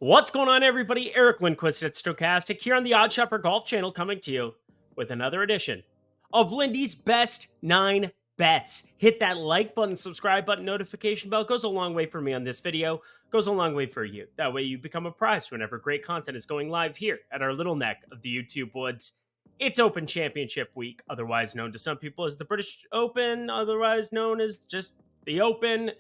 What's going on, everybody? Eric Lindquist at Stochastic here on the Odd Shopper Golf Channel, coming to you with another edition of Lindy's Best 9 Bets. Hit that like button, subscribe button, notification bell. Goes a long way for me on this video. Goes a long way for you. That way you become apprised whenever great content is going live here at our little neck of the YouTube woods. It's Open Championship Week, otherwise known to some people as the British Open, otherwise known as just the Open.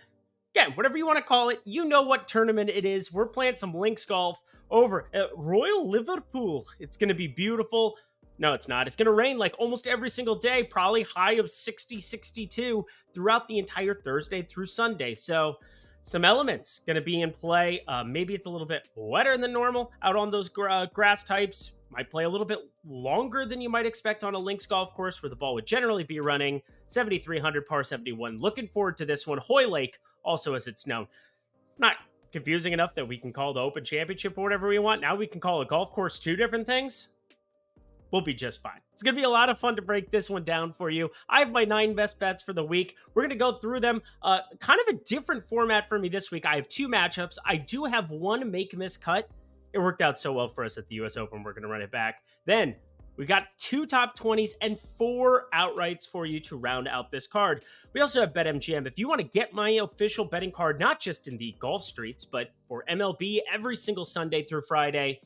Again, whatever you want to call it, you know what tournament it is. We're playing some links golf over at Royal Liverpool. It's going to be beautiful. No, it's not. It's going to rain like almost every single day, probably high of 60, 62 throughout the entire Thursday through Sunday. So some elements going to be in play. Maybe it's a little bit wetter than normal out on those grass types. Might play a little bit longer than you might expect on a links golf course where the ball would generally be running 7,300 par 71. Looking forward to this one. Hoylake, also as it's known. It's not confusing enough that we can call the Open Championship or whatever we want. Now we can call a golf course two different things. We'll be just fine. It's going to be a lot of fun to break this one down for you. I have my 9 best bets for the week. We're going to go through them. Kind of a different format for me this week. I have 2 matchups. I do have one make-miss cut. It worked out so well for us at the US Open. We're going to run it back. Then we got 2 top 20s and 4 outrights for you to round out this card. We also have BetMGM. If you want to get my official betting card, not just in the golf streets, but for MLB every single Sunday through Friday,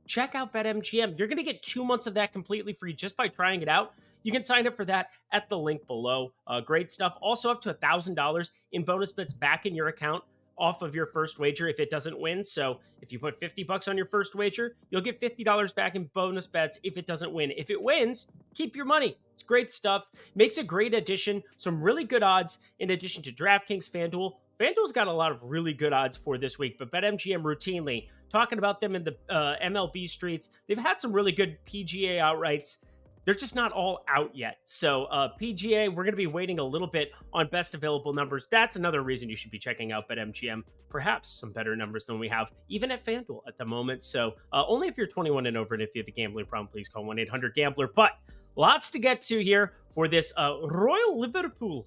check out BetMGM. You're going to get 2 months of that completely free just by trying it out. You can sign up for that at the link below. Great stuff. Also up to $1,000 in bonus bets back in your account off of your first wager if it doesn't win. So if you put $50 on your first wager, you'll get $50 back in bonus bets if it doesn't win. If it wins, keep your money. It's great stuff. Makes a great addition. Some really good odds in addition to DraftKings, FanDuel. FanDuel's got a lot of really good odds for this week, but BetMGM routinely, talking about them in the MLB streets, they've had some really good PGA outrights. They're just not all out yet. So PGA, we're going to be waiting a little bit on best available numbers. That's another reason you should be checking out BetMGM. Perhaps some better numbers than we have, even at FanDuel at the moment. So only if you're 21 and over, and if you have a gambling problem, please call 1-800-GAMBLER. But lots to get to here for this Royal Liverpool.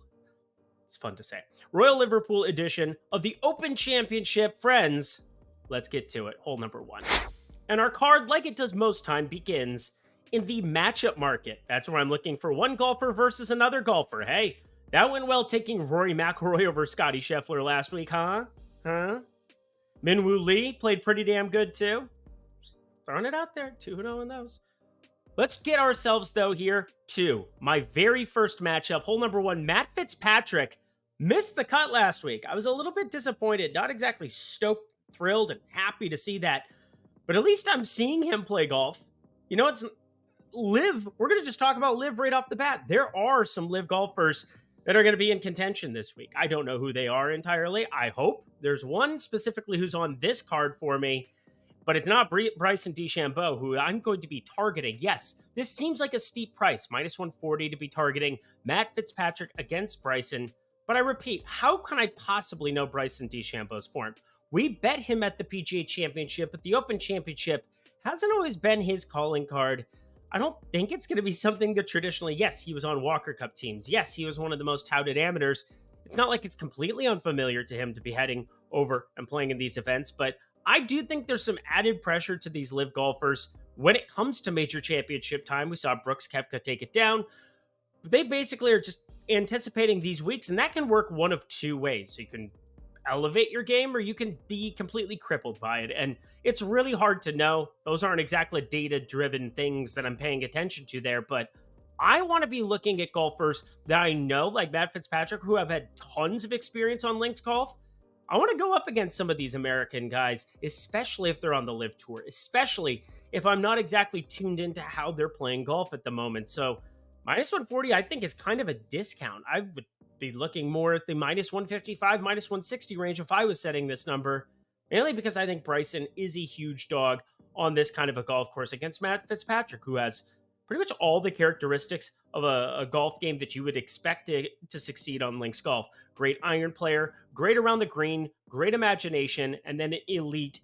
It's fun to say. Royal Liverpool edition of the Open Championship. Friends, let's get to it. Hole number 1. And our card, like it does most time, begins in the matchup market. That's where I'm looking for one golfer versus another golfer. Hey, that went well taking Rory McIlroy over Scotty Scheffler last week, huh? Min-Woo Lee played pretty damn good too. Just throwing it out there. 2-0 in those. Let's get ourselves, though, here to my very first matchup. Hole number 1, Matt Fitzpatrick missed the cut last week. I was a little bit disappointed. Not exactly stoked, thrilled, and happy to see that. But at least I'm seeing him play golf. You know, it's Live. We're going to just talk about Live right off the bat. There are some Live golfers that are going to be in contention this week. I don't know who they are entirely. I hope there's one specifically who's on this card for me, but it's not Bryson DeChambeau, who I'm going to be targeting. Yes, this seems like a steep price, minus 140 to be targeting Matt Fitzpatrick against Bryson. But I repeat, how can I possibly know Bryson DeChambeau's form? We bet him at the PGA Championship, but the Open Championship hasn't always been his calling card. I don't think it's going to be something that traditionally, yes, he was on Walker Cup teams. Yes, he was one of the most touted amateurs. It's not like it's completely unfamiliar to him to be heading over and playing in these events, but I do think there's some added pressure to these Live golfers when it comes to major championship time. We saw Brooks Koepka take it down. They basically are just anticipating these weeks, and that can work one of 2 ways. So you can elevate your game, or you can be completely crippled by it. And it's really hard to know. Those aren't exactly data-driven things that I'm paying attention to there, but I want to be looking at golfers that I know, like Matt Fitzpatrick, who have had tons of experience on links golf. I want to go up against some of these American guys, especially if they're on the Live Tour, especially if I'm not exactly tuned into how they're playing golf at the moment. So minus 140, I think, is kind of a discount. I would be looking more at the minus 155, minus 160 range if I was setting this number, mainly because I think Bryson is a huge dog on this kind of a golf course against Matt Fitzpatrick, who has pretty much all the characteristics of a golf game that you would expect to succeed on links golf. Great iron player, great around the green, great imagination, and then an elite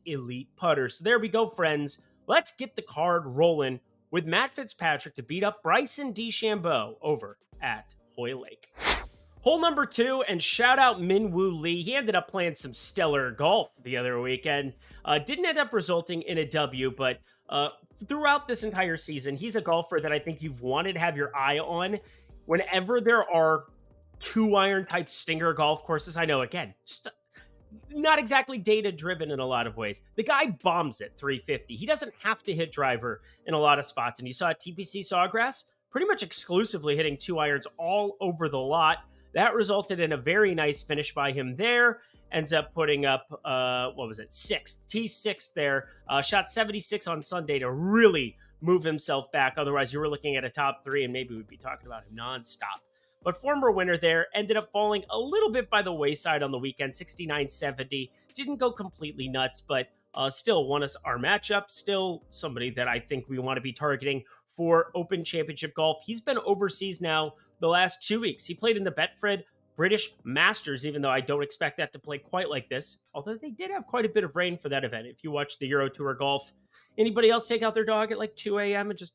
putter. So there we go, friends. Let's get the card rolling with Matt Fitzpatrick to beat up Bryson DeChambeau over at Hoylake. Hole number 2, and shout out Min-Woo Lee. He ended up playing some stellar golf the other weekend. Didn't end up resulting in a W, but throughout this entire season, he's a golfer that I think you've wanted to have your eye on whenever there are 2-iron type stinger golf courses. I know, again, just not exactly data driven in a lot of ways. The guy bombs it 350. He doesn't have to hit driver in a lot of spots. And you saw at TPC Sawgrass pretty much exclusively hitting 2-irons all over the lot. That resulted in a very nice finish by him there. Ends up putting up, sixth, T6 there. Shot 76 on Sunday to really move himself back. Otherwise, you were looking at a top 3, and maybe we'd be talking about him nonstop. But former winner there ended up falling a little bit by the wayside on the weekend, 69-70. Didn't go completely nuts, but still won us our matchup. Still somebody that I think we want to be targeting for Open Championship golf. He's been overseas now the last 2 weeks. He played in the Betfred British Masters, even though I don't expect that to play quite like this. Although they did have quite a bit of rain for that event. If you watch the Euro Tour Golf, anybody else take out their dog at like 2 a.m. and just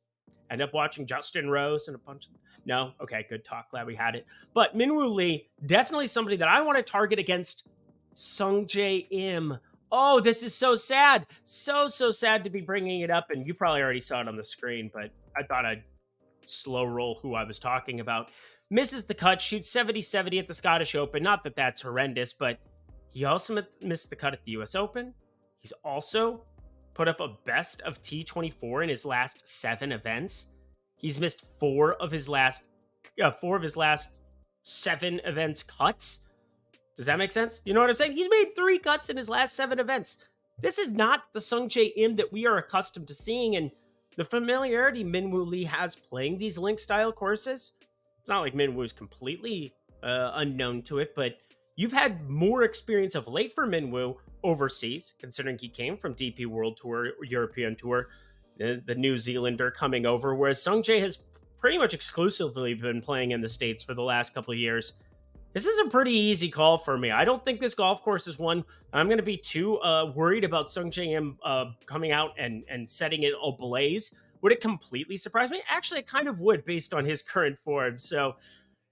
end up watching Justin Rose and a bunch of... No? Okay, good talk. Glad we had it. But Min-Woo Lee, definitely somebody that I want to target against Sungjae Im. Oh, this is so sad. So sad to be bringing it up. And you probably already saw it on the screen, but I thought I'd slow roll who I was talking about. Misses the cut, shoots 70-70 at the Scottish Open. Not that that's horrendous, but he also missed the cut at the US Open. He's also put up a best of T24 in his last 7 events. He's missed 4 of his last 7 events cuts. Does that make sense? You know what I'm saying? He's made 3 cuts in his last 7 events. This is not the Sungjae Im that we are accustomed to seeing, and the familiarity Min-Woo Lee has playing these link-style courses, it's not like Min-Woo's completely unknown to it, but you've had more experience of late for Min-Woo overseas, considering he came from DP World Tour, European Tour, the New Zealander coming over, whereas Sungjae has pretty much exclusively been playing in the States for the last couple of years. This is a pretty easy call for me. I don't think this golf course is one I'm going to be too worried about Sungjae Im coming out and setting it ablaze. Would it completely surprise me? Actually, it kind of would based on his current form. So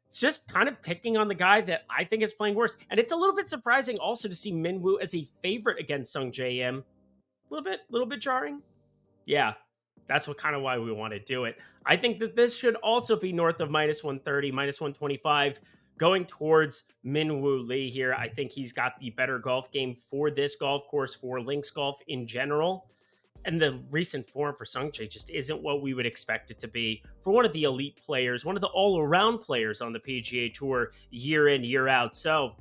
it's just kind of picking on the guy that I think is playing worse. And it's a little bit surprising also to see Min-Woo as a favorite against Sungjae Im. A little bit jarring. Yeah, that's kind of why we want to do it. I think that this should also be north of -130, -125. Going towards Min-Woo Lee here. I think he's got the better golf game for this golf course, for links golf in general. And the recent form for Sungjae just isn't what we would expect it to be for one of the elite players, one of the all-around players on the PGA Tour year in, year out. So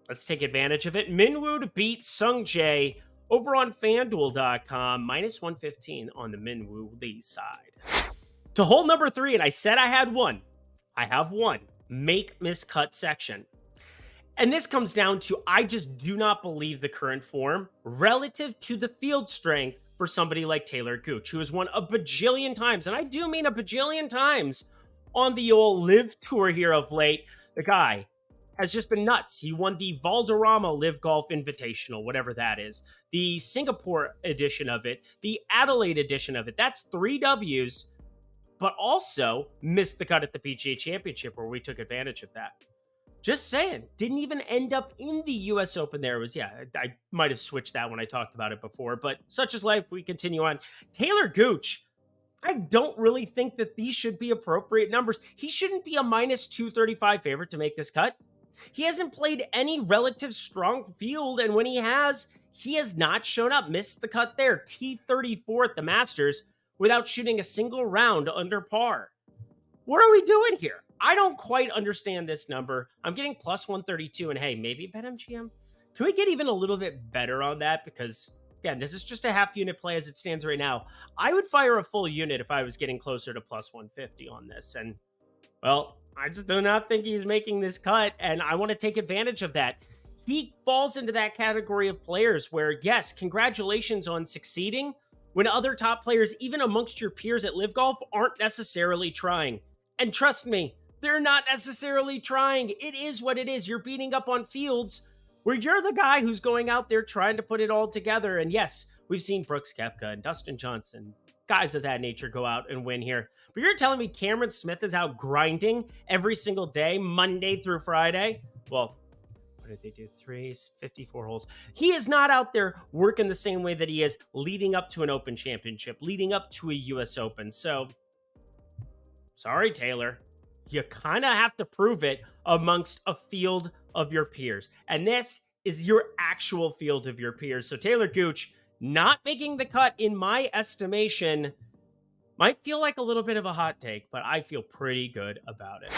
let's take advantage of it. Min-Woo to beat Sungjae over on FanDuel.com, -115 on the Min-Woo Lee side. To hole number 3, and I said I had one. I have one. Make miscut section. And this comes down to, I just do not believe the current form relative to the field strength for somebody like Talor Gooch, who has won a bajillion times, and I do mean a bajillion times, on the old Live Tour here of late. The guy has just been nuts. He won the Valderrama Live Golf Invitational, whatever that is, the Singapore edition of it, the Adelaide edition of it. That's 3 W's, but also missed the cut at the PGA Championship where we took advantage of that. Just saying, didn't even end up in the US Open there. It was, I might have switched that when I talked about it before, but such is life. We continue on. Talor Gooch, I don't really think that these should be appropriate numbers. He shouldn't be a -235 favorite to make this cut. He hasn't played any relative strong field, and when he has not shown up. Missed the cut there, T34 at the Masters, without shooting a single round under par. What are we doing here? I don't quite understand this number. I'm getting +132, and hey, maybe BetMGM. Can we get even a little bit better on that? Because, again, this is just a half unit play as it stands right now. I would fire a full unit if I was getting closer to +150 on this. And, well, I just do not think he's making this cut, and I want to take advantage of that. He falls into that category of players where, yes, congratulations on succeeding, when other top players, even amongst your peers at Live Golf, aren't necessarily trying. And trust me, they're not necessarily trying. It is what it is. You're beating up on fields where you're the guy who's going out there trying to put it all together. And yes, we've seen Brooks Koepka and Dustin Johnson, guys of that nature go out and win here. But you're telling me Cameron Smith is out grinding every single day, Monday through Friday? Well, what did they do? 54 holes. He is not out there working the same way that he is leading up to an Open Championship, leading up to a US Open. So, sorry, Taylor. You kind of have to prove it amongst a field of your peers. And this is your actual field of your peers. So, Talor Gooch not making the cut, in my estimation, might feel like a little bit of a hot take, but I feel pretty good about it.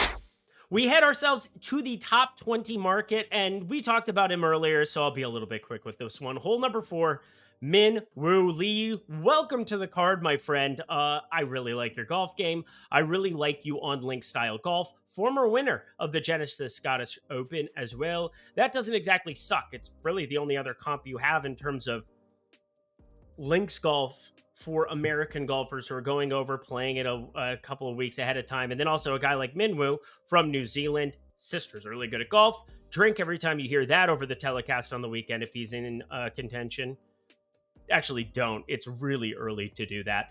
We head ourselves to the top 20 market, and we talked about him earlier, so I'll be a little bit quick with this one. Hole number 4, Min Woo Lee. Welcome to the card, my friend. I really like your golf game. I really like you on Link Style Golf. Former winner of the Genesis Scottish Open as well. That doesn't exactly suck. It's really the only other comp you have in terms of links golf for American golfers who are going over, playing it a couple of weeks ahead of time. And then also a guy like Min Woo from New Zealand. Sister's really good at golf. Drink every time you hear that over the telecast on the weekend if he's in contention. Actually, don't. It's really early to do that,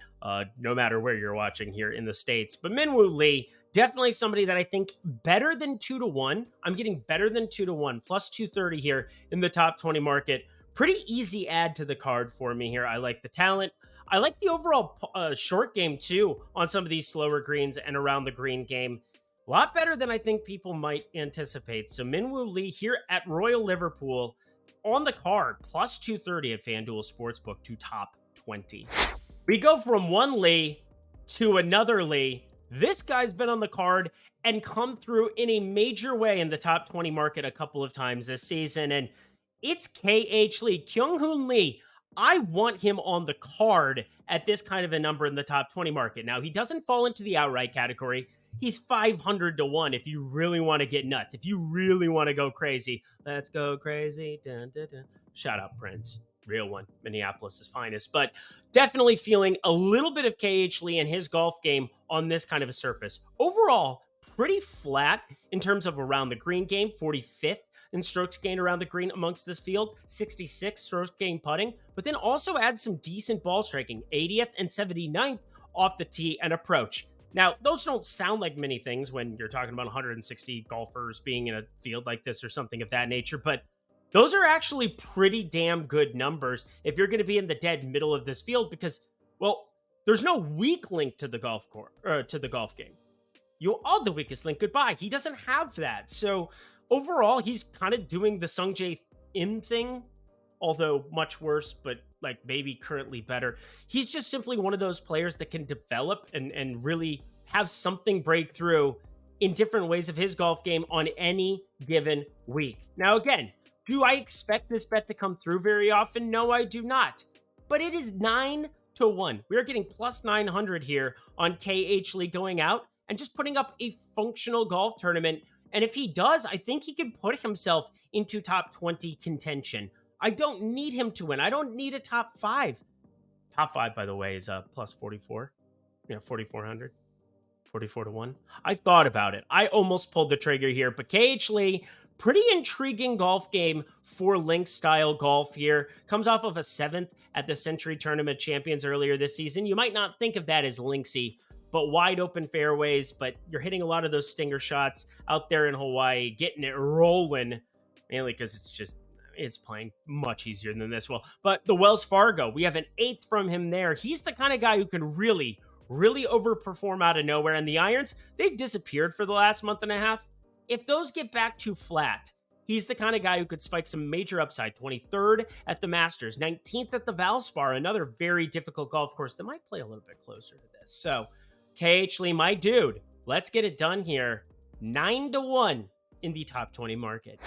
no matter where you're watching here in the States. But Min Woo Lee, definitely somebody that I think better than 2-1. I'm getting better than 2-1, plus 230 here in the top 20 market. Pretty easy add to the card for me here. I like the talent. I like the overall short game, too, on some of these slower greens and around the green game. A lot better than I think people might anticipate. So Min Woo Lee here at Royal Liverpool on the card, plus 230 at FanDuel Sportsbook to top 20. We go from one Lee to another Lee. This guy's been on the card and come through in a major way in the top 20 market a couple of times this season, and it's KH Lee, Kyoung-Hoon Lee. I want him on the card at this kind of a number in the top 20 market. Now, he doesn't fall into the outright category. He's 500 to 1 if you really want to get nuts. If you really want to go crazy. Let's go crazy. Dun, dun, dun. Shout out Prince. Real one. Minneapolis' finest. But definitely feeling a little bit of KH Lee and his golf game on this kind of a surface. Overall, pretty flat in terms of around the green game. 45th in strokes gained around the green amongst this field, 66 strokes gained putting, but then also add some decent ball striking, 80th and 79th off the tee and approach. Now, those don't sound like many things when you're talking about 160 golfers being in a field like this or something of that nature, but those are actually pretty damn good numbers if you're going to be in the dead middle of this field because, well, there's no weak link to the golf course or to the golf game. You are the weakest link. Goodbye. He doesn't have that. So overall, he's kind of doing the Sungjae Im thing, although much worse, but like maybe currently better. He's just simply one of those players that can develop and really have something break through in different ways of his golf game on any given week. Now, again, do I expect this bet to come through very often? No, I do not. But it is 9-1. We are getting plus 900 here on KH Lee going out and just putting up a functional golf tournament. And if he does, I think he can put himself into top 20 contention. I don't need him to win. I don't need a top 5. Top 5, by the way, is plus 44. Yeah, 4,400. 44 to 1. I thought about it. I almost pulled the trigger here, but KH Lee, pretty intriguing golf game for Link Style Golf here. Comes off of a 7th at the Century Tournament Champions earlier this season. You might not think of that as linksy, but wide open fairways, but you're hitting a lot of those stinger shots out there in Hawaii, getting it rolling, mainly because it's playing much easier than this. Well, but the Wells Fargo, we have an 8th from him there. He's the kind of guy who can really overperform out of nowhere. And the irons, they've disappeared for the last month and a half. If those get back to flat, he's the kind of guy who could spike some major upside. 23rd at the Masters, 19th at the Valspar, another very difficult golf course that might play a little bit closer to this. So KH Lee, my dude, let's get it done here. 9-1 in the top 20 market.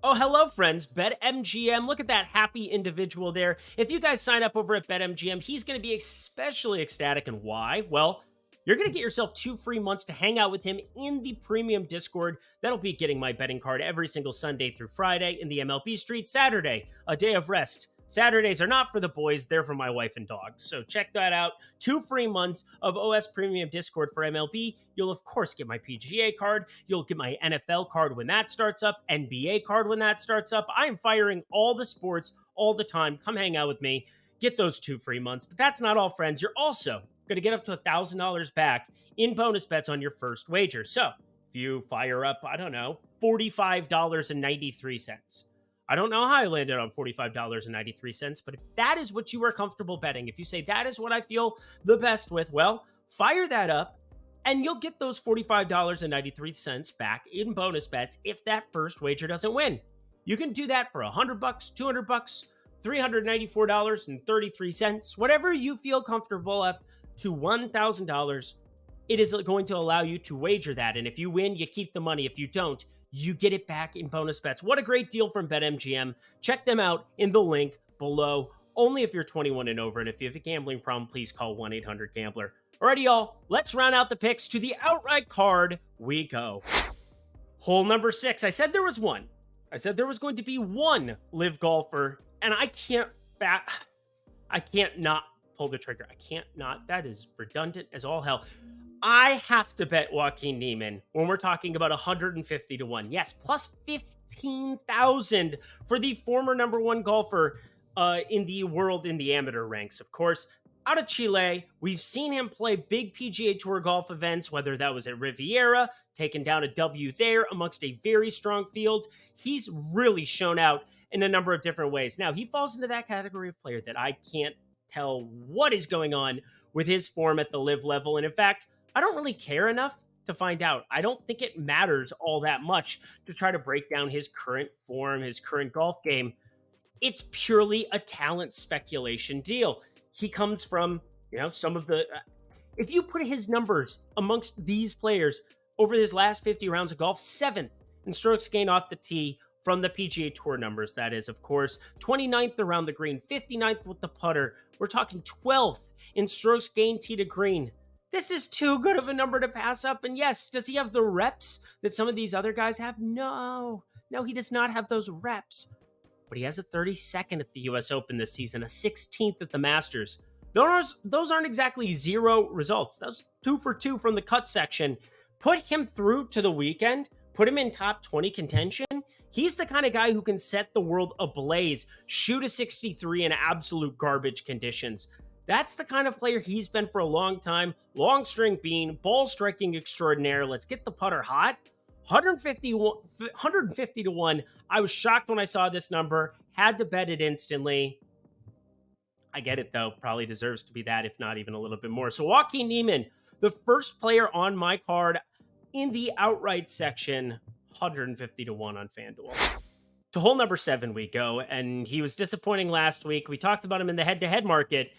Oh, hello, friends. BetMGM. Look at that happy individual there. If you guys sign up over at BetMGM, he's going to be especially ecstatic. And why? Well, you're going to get yourself 2 free months to hang out with him in the premium Discord. That'll be getting my betting card every single Sunday through Friday in the MLB Street. Saturday, a day of rest. Saturdays are not for the boys, they're for my wife and dog. So check that out. 2 free months of OS Premium Discord for MLB. You'll, of course, get my PGA card. You'll get my NFL card when that starts up, NBA card when that starts up. I am firing all the sports all the time. Come hang out with me. get those 2 free months. But that's not all, friends. You're also going to get up to $1,000 back in bonus bets on your first wager. So if you fire up, I don't know, $45.93. I don't know how I landed on $45.93, but if that is what you are comfortable betting, if you say that is what I feel the best with, well, fire that up and you'll get those $45.93 back in bonus bets if that first wager doesn't win. You can do that for $100, $200, $394.33, whatever you feel comfortable, up to $1,000. It is going to allow you to wager that. And if you win, you keep the money. If you don't, you get it back in bonus bets. What a great deal from BetMGM. Check them out in the link below. Only if you're 21 and over. And if you have a gambling problem, please call 1-800-GAMBLER. Alrighty, y'all. Let's round out the picks. To the outright card we go. Hole number 6. I said there was one. I said there was going to be one live golfer. And I can't not pull the trigger. I can't not. That is redundant as all hell. I have to bet Joaquin Niemann when we're talking about 150 to 1. Yes, plus 15,000 for the former number 1 golfer in the world in the amateur ranks. Of course, out of Chile, we've seen him play big PGA Tour golf events, whether that was at Riviera, taking down a W there amongst a very strong field. He's really shown out in a number of different ways. Now, he falls into that category of player that I can't tell what is going on with his form at the live level. And in fact, I don't really care enough to find out. I don't think it matters all that much to try to break down his current form, his current golf game. It's purely a talent speculation deal. He comes from, some of the... if you put his numbers amongst these players over his last 50 rounds of golf, 7th in strokes gained off the tee from the PGA Tour numbers, that is, of course. 29th around the green, 59th with the putter. We're talking 12th in strokes gained tee to green. This is too good of a number to pass up. And yes, does he have the reps that some of these other guys have? No, he does not have those reps. But he has a 32nd at the US Open this season, a 16th at the Masters. Those aren't exactly zero results. Those 2 for 2 from the cut section. Put him through to the weekend, put him in top 20 contention. He's the kind of guy who can set the world ablaze, shoot a 63 in absolute garbage conditions. That's the kind of player he's been for a long time. Long string bean, ball striking extraordinaire. Let's get the putter hot. 150 to 1. I was shocked when I saw this number. Had to bet it instantly. I get it, though. Probably deserves to be that, if not even a little bit more. So Joaquin Niemann, the first player on my card in the outright section, 150 to 1 on FanDuel. To hole number 7 we go, and he was disappointing last week. We talked about him in the head-to-head market.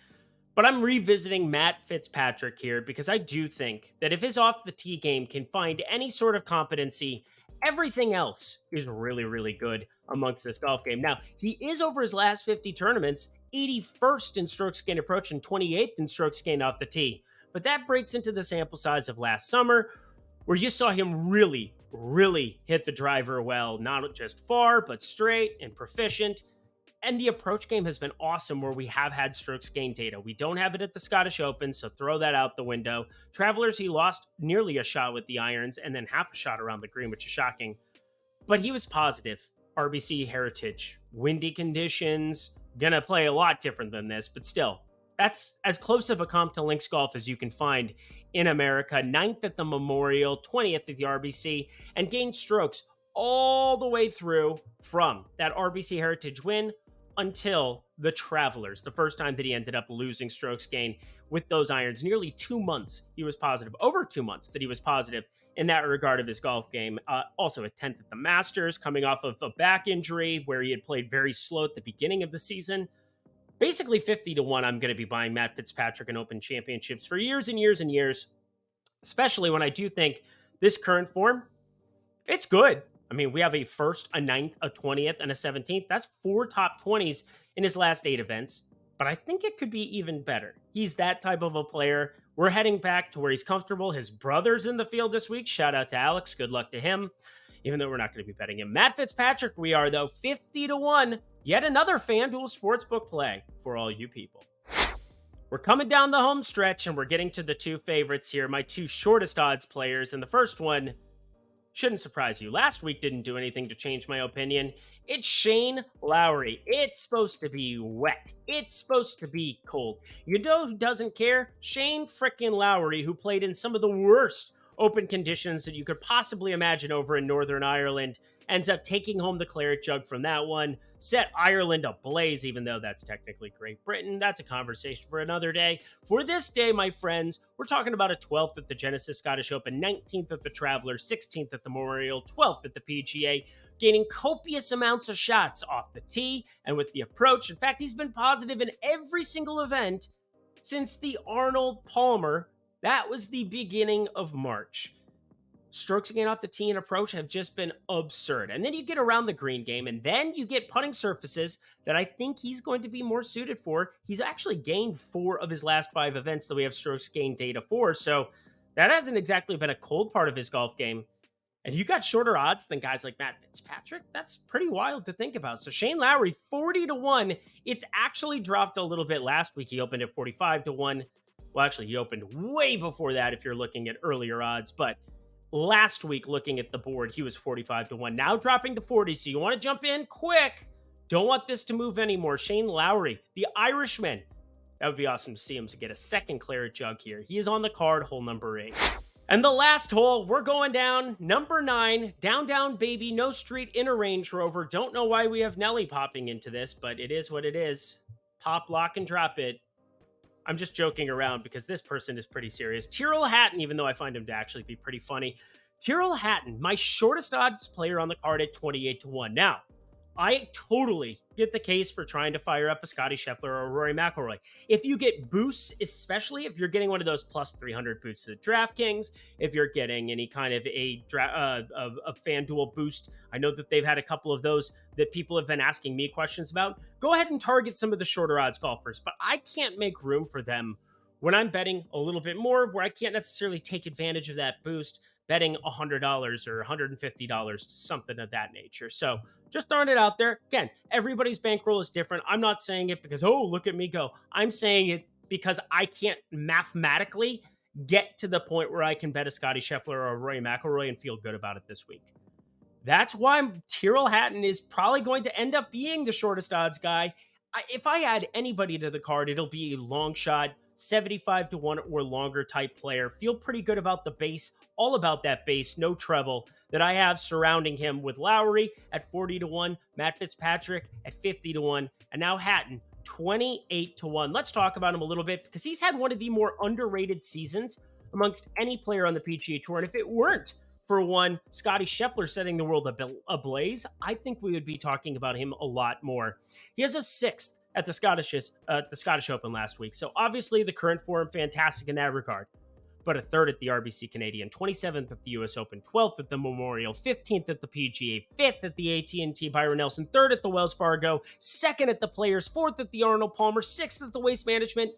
But I'm revisiting Matt Fitzpatrick here because I do think that if his off-the-tee game can find any sort of competency, everything else is really, really good amongst this golf game. Now, he is over his last 50 tournaments, 81st in strokes gained approach and 28th in strokes gained off the tee. But that breaks into the sample size of last summer, where you saw him really, really hit the driver well, not just far, but straight and proficient. And the approach game has been awesome where we have had strokes gained data. We don't have it at the Scottish Open, so throw that out the window. Travelers, he lost nearly a shot with the irons and then half a shot around the green, which is shocking. But he was positive. RBC heritage, windy conditions, gonna play a lot different than this, but still, that's as close of a comp to links golf as you can find in America. 9th at the Memorial, 20th at the RBC, and gained strokes all the way through from that RBC heritage win until the Travelers, the first time that he ended up losing strokes gained with those irons. Nearly 2 months he was positive, over 2 months that he was positive in that regard of his golf game. Also a 10th at the Masters, coming off of a back injury where he had played very slow at the beginning of the season. Basically 50 to 1, I'm going to be buying Matt Fitzpatrick in Open Championships for years and years and years, especially when I do think this current form, it's good. I mean, we have a 1st, a 9th, a 20th, and a 17th. That's 4 top 20s in his last 8 events. But I think it could be even better. He's that type of a player. We're heading back to where he's comfortable. His brother's in the field this week. Shout out to Alex. Good luck to him, even though we're not going to be betting him. Matt Fitzpatrick, we are, though, 50 to 1. Yet another FanDuel Sportsbook play for all you people. We're coming down the home stretch, and we're getting to the 2 favorites here, my 2 shortest odds players. And the first one, Shouldn't surprise you. Last week didn't do anything to change my opinion. It's Shane Lowry. It's supposed to be wet. It's supposed to be cold. You know who doesn't care? Shane frickin' Lowry, who played in some of the worst open conditions that you could possibly imagine over in Northern Ireland, ends up taking home the claret jug from that one, set Ireland ablaze, even though that's technically Great Britain. That's a conversation for another day. For this day, my friends, we're talking about a 12th at the Genesis Scottish Open, 19th at the Traveller, 16th at the Memorial, 12th at the PGA, gaining copious amounts of shots off the tee and with the approach. In fact, he's been positive in every single event since the Arnold Palmer. That was the beginning of March. Strokes again off the tee and approach have just been absurd. And then you get around the green game, and then you get putting surfaces that I think he's going to be more suited for. He's actually gained 4 of his last 5 events that we have strokes gained data for, so that hasn't exactly been a cold part of his golf game. And you got shorter odds than guys like Matt Fitzpatrick. That's pretty wild to think about. So Shane Lowry, 40-1. It's actually dropped a little bit last week. He opened at 45-1. Well, actually, he opened way before that if you're looking at earlier odds. But last week, looking at the board, he was 45-1. Now dropping to 40. So you want to jump in quick. Don't want this to move anymore. Shane Lowry, the Irishman. That would be awesome to see him to get a second claret jug here. He is on the card, hole number 8. And the last hole, we're going down, number 9, down, baby, no street in a Range Rover. Don't know why we have Nelly popping into this, but it is what it is. Pop, lock, and drop it. I'm just joking around because this person is pretty serious. Tyrrell Hatton, even though I find him to actually be pretty funny. Tyrrell Hatton, my shortest odds player on the card at 28-1. Now, I totally get the case for trying to fire up a Scottie Scheffler or a Rory McIlroy. If you get boosts, especially if you're getting one of those plus 300 boosts at DraftKings, if you're getting any kind of a FanDuel boost, I know that they've had a couple of those that people have been asking me questions about. Go ahead and target some of the shorter odds golfers, but I can't make room for them when I'm betting a little bit more, where I can't necessarily take advantage of that boost, betting $100 or $150, something of that nature. So just throwing it out there. Again, everybody's bankroll is different. I'm not saying it because, oh, look at me go. I'm saying it because I can't mathematically get to the point where I can bet a Scottie Scheffler or a Rory McIlroy and feel good about it this week. That's why Tyrrell Hatton is probably going to end up being the shortest odds guy. If I add anybody to the card, it'll be a long shot, 75-1 or longer type player. Feel pretty good about the base, all about that base, no treble that I have surrounding him, with Lowry at 40-1, Matt Fitzpatrick at 50-1, and now Hatton 28-1. Let's talk about him a little bit because he's had one of the more underrated seasons amongst any player on the PGA Tour. And if it weren't for one Scottie Scheffler setting the world ablaze, I think we would be talking about him a lot more. He has a 6th at the Scottish Open last week. So obviously the current form, fantastic in that regard. But a 3rd at the RBC Canadian, 27th at the US Open, 12th at the Memorial, 15th at the PGA, 5th at the AT&T Byron Nelson, 3rd at the Wells Fargo, 2nd at the Players, 4th at the Arnold Palmer, 6th at the Waste Management.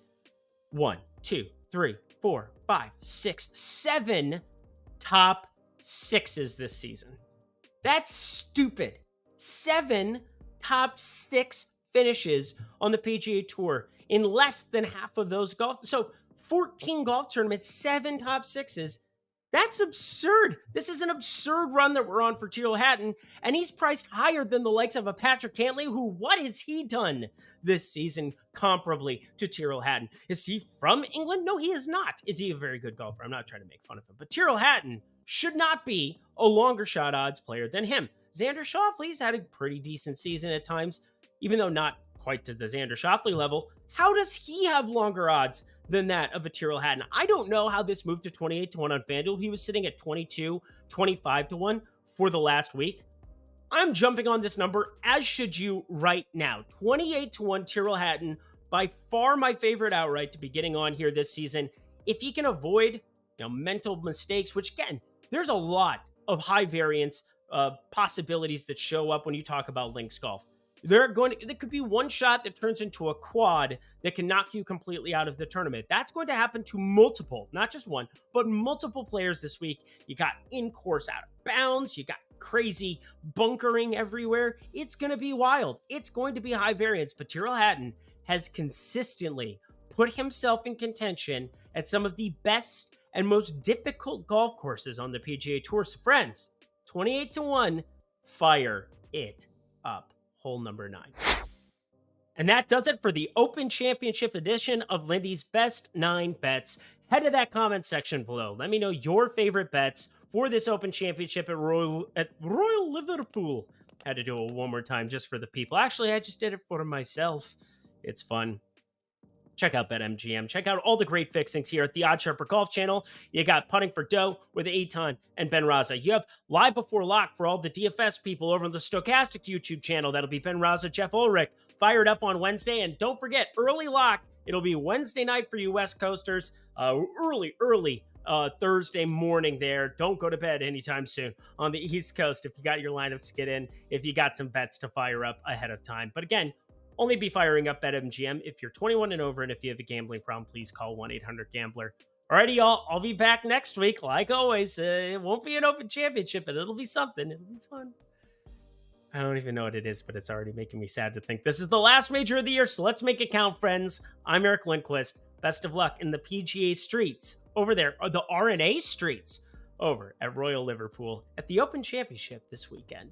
1, 2, 3, 4, 5, 6, 7 top 6s this season. That's stupid. 7 top 6 finishes on the PGA Tour in less than half of those golf. So 14 golf tournaments, 7 top 6s. That's absurd. This is an absurd run that we're on for Tyrrell Hatton, and he's priced higher than the likes of a Patrick Cantlay, who, what has he done this season comparably to Tyrrell Hatton? Is he from England? No, he is not. Is he a very good golfer? I'm not trying to make fun of him, but Tyrrell Hatton should not be a longer shot odds player than him. Xander Schauffele's had a pretty decent season at times, even though not quite to the Xander Schauffele level. How does he have longer odds than that of a Tyrrell Hatton? I don't know how this moved to 28-1 on FanDuel. He was sitting at 22, 25-1 for the last week. I'm jumping on this number, as should you right now. 28-1 Tyrrell Hatton, by far my favorite outright to be getting on here this season. If he can avoid mental mistakes, which again, there's a lot of high variance possibilities that show up when you talk about links golf. There could be one shot that turns into a quad that can knock you completely out of the tournament. That's going to happen to multiple, not just one, but multiple players this week. You got in-course out of bounds. You got crazy bunkering everywhere. It's going to be wild. It's going to be high variance. But Tyrrell Hatton has consistently put himself in contention at some of the best and most difficult golf courses on the PGA Tour. So friends, 28-1. Fire it up. Hole number 9. And that does it for the Open Championship edition of Lindy's Best 9 Bets. Head to that comment section below. Let me know your favorite bets for this Open Championship at Royal Liverpool. Had to do it one more time just for the people. Actually, I just did it for myself. It's fun. Check out BetMGM. Check out all the great fixings here at the Odd Sharper Golf Channel. You got Putting for Dough with Eitan and Ben Raza. You have Live Before Lock for all the DFS people over on the Stochastic YouTube channel. That'll be Ben Raza, Jeff Ulrich. Fired up on Wednesday. And don't forget, Early Lock. It'll be Wednesday night for you West Coasters. Early Thursday morning there. Don't go to bed anytime soon on the East Coast if you got your lineups to get in, if you got some bets to fire up ahead of time. But again, only be firing up BetMGM if you're 21 and over, and if you have a gambling problem, please call 1-800-GAMBLER. Alrighty, y'all. I'll be back next week, like always. It won't be an Open Championship, but it'll be something. It'll be fun. I don't even know what it is, but it's already making me sad to think this is the last major of the year, so let's make it count, friends. I'm Eric Lindquist. Best of luck in the PGA streets over there, or the R&A streets over at Royal Liverpool at the Open Championship this weekend.